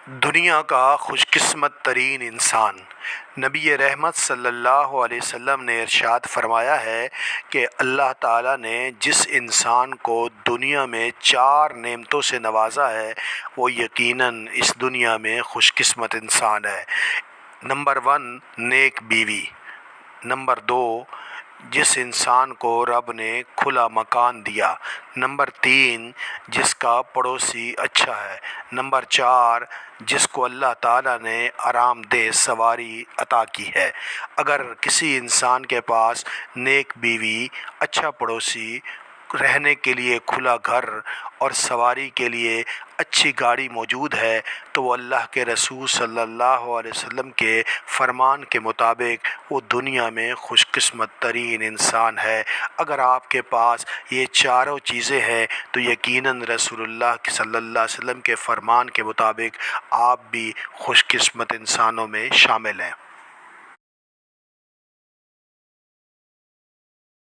دنیا کا خوش قسمت ترین انسان نبی رحمت صلی اللہ علیہ وسلم نے ارشاد فرمایا ہے کہ اللہ تعالیٰ نے جس انسان کو دنیا میں 4 نعمتوں سے نوازا ہے وہ یقیناً اس دنیا میں خوش قسمت انسان ہے۔ نمبر 1، نیک بیوی۔ نمبر 2، جس انسان کو رب نے کھلا مکان دیا۔ نمبر 3، جس کا پڑوسی اچھا ہے۔ نمبر 4، جس کو اللہ تعالیٰ نے آرام دہ سواری عطا کی ہے۔ اگر کسی انسان کے پاس نیک بیوی، اچھا پڑوسی، رہنے کے لیے کھلا گھر اور سواری کے لیے اچھی گاڑی موجود ہے تو وہ اللہ کے رسول صلی اللہ علیہ وسلم کے فرمان کے مطابق وہ دنیا میں خوش قسمت ترین انسان ہے۔ اگر آپ کے پاس یہ چاروں چیزیں ہیں تو یقیناً رسول اللہ صلی اللہ علیہ وسلم کے فرمان کے مطابق آپ بھی خوش قسمت انسانوں میں شامل ہیں۔